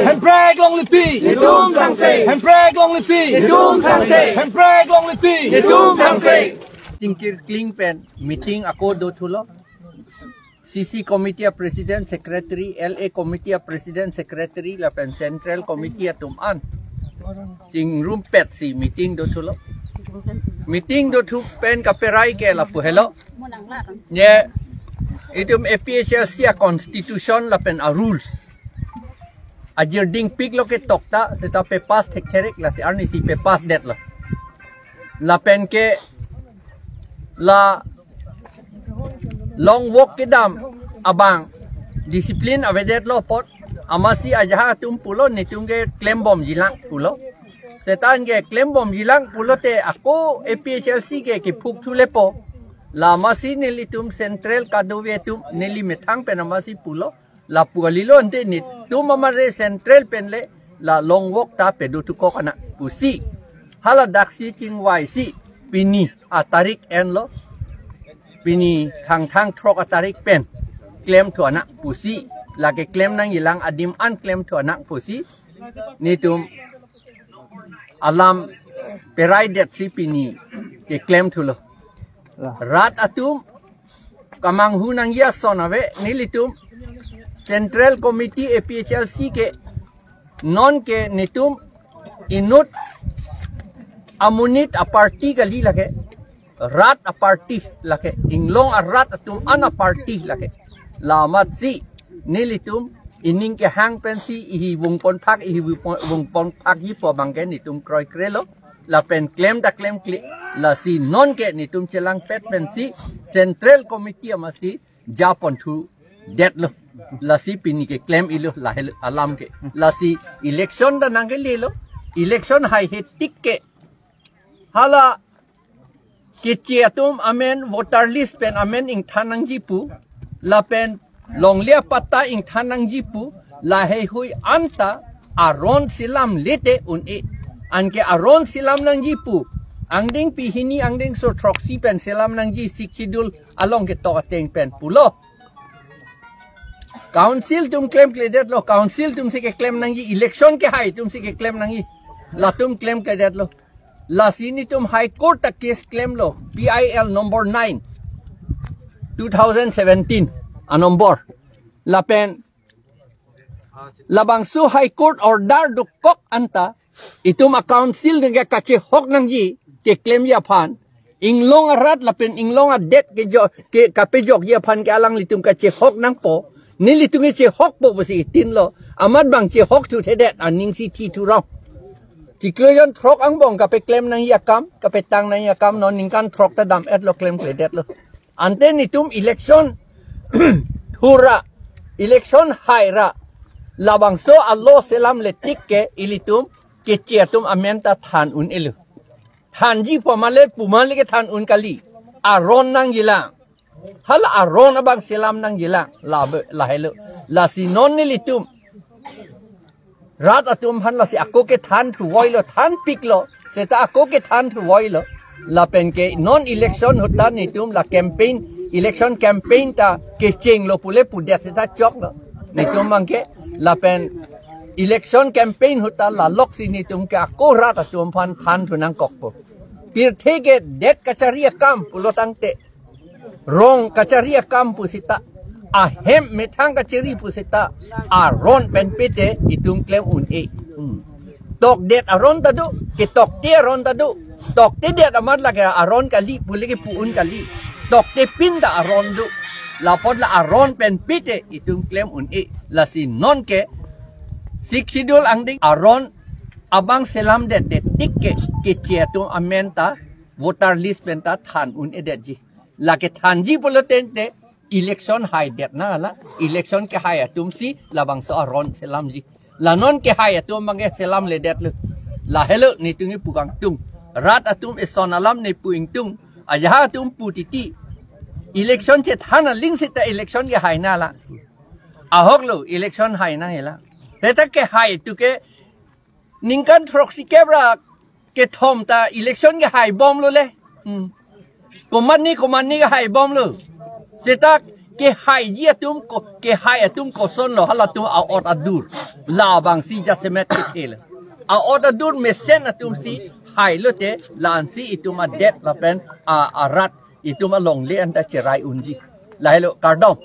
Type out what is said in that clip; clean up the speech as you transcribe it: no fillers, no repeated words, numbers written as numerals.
Handbrake long lipi. Handbrake long lipi. Handbrake long lipi. Tingkir kling pen meeting ako do thulo. CC Committee President Secretary, LA Committee President Secretary, lapen Central Committee tum an. Jing room pet si meeting do thulo. Meeting do thu pen kaperai ke la pu hello. Ye itum APHLC a constitution lapen a rules. Ajir ding pig lo ke tokta teta pe pass thek la si arni si pe pass det la. Lapen ke la long walk ke dam abang disiplin avedet lo pot amasi ajaha tum pulo ni tum ke claim bom jilang pulo setan ke claim bom jilang pulo te ako APHLC ke phuk thule po la masi neli tum central kadove tum neli methang pen amasi pulo la pualilo ante ni tum amare central penle la long walk ta pedu tu ko kana pusi hala daksi chingwai si pini atarik en lo Pini thang trok atarik pen claim to anak pusi lagi claim nang hilang adim an claim to anak pusi ni tum alam perai det si pini ke claim to lo rat atum kamang hu nang ya sonave ni litum Central Committee APHLC ke non ke nitum inut amunit a party gali lage rat a party lake inglong a rat atum ana party lake lamat si nilitum ining ke hang pensi ihi wung pon phak ihi wung pon phak hi po bangke nitum kroi krelo la pen claim da claim la si non ke nitum chelang pet pensi Central Committee amasi japon thu det lo la si pini ke claim ilo la alam ke la si election da nangeli lo election hai he tik ke hala Keciatum amen voter list pen amen ing thanang jipu la pen longlia pata ing thanang jipu la hei hui anta aron silam lete un e anke aron silam nang jipu angding pihini angding so troxy pen silam nang ji sikidul along ke to ateng pen pulo council tum claim cledet lo council tum se ke claim nang ji election ke hai tum se ke claim nang ji la tum claim cledet lo La sini tum High Court ta case claim lo PIL number 9 2017 a number la pen labang su High Court order du kok anta itum a council nga kache hok nang ji ke claim ya phan inglong rat la pen inglong a det ke kapejok ya phan ke alang litum kache hok nang po ni litum che hok po si tin lo amat bang che hok tu thedet aning si ti tu rong Jika yon trok ang bong kape claim nang yakam kape tang nang yakam non ningkan trok ta dam et lo claim kledet lo ante nitum election hura election haira labang so allo selam letik ke ilitum ke ciatum amenta than un elu than ji pamalet pumale ke than un kali aron nang yilang hal aron abang selam nang yilang la helo la sinon nilitum Rat atum han la si ako ke than thu voi lo than pik lo seta ako ke than thu voi lo la pen ke non election hutan ni tum la campaign election campaign ta ke cheng lo pule pudet seta chok lo ni tum mang ke la pen election campaign hutan la lok si ni tum ke ako rat atum phan than thu nang kok po pir the ke det kacharia kam pulo tang te rong kacharia kam pusita ahem metang kaciri pusita aron pen pete itum claim un e tok det aron tadu ke tok te aron tadu tok te det amat la ke aron kali pule ke puun kali tok te pinda aron du la pot la aron pen pete itum claim un e la si non ke siksidul angding aron abang selam det tik ke chetum amenta voter list penta than un e det ji la ke than ji pule tente election hai det na la election ke hai atum si labang so aron selam ji la non ke hai atum bang selam le det lu la hello ni tungi pugang tung rat atum eson alam ni puing tung aja atum putiti election che thana ling sita election ke hai na la ahok lu election hai na hela teta ke hai tu ke ningkan proxy kebra ke thom ta election ke hai bom lu le komani ke hai bom lu Seta ke hai dia tum ko ke hai atum ko son lo hala tum out adur labang si jasemet kitil a order dun mesen atum si hailote lansi ituma det lapen arat ituma longle anda cerai unji lailo kardong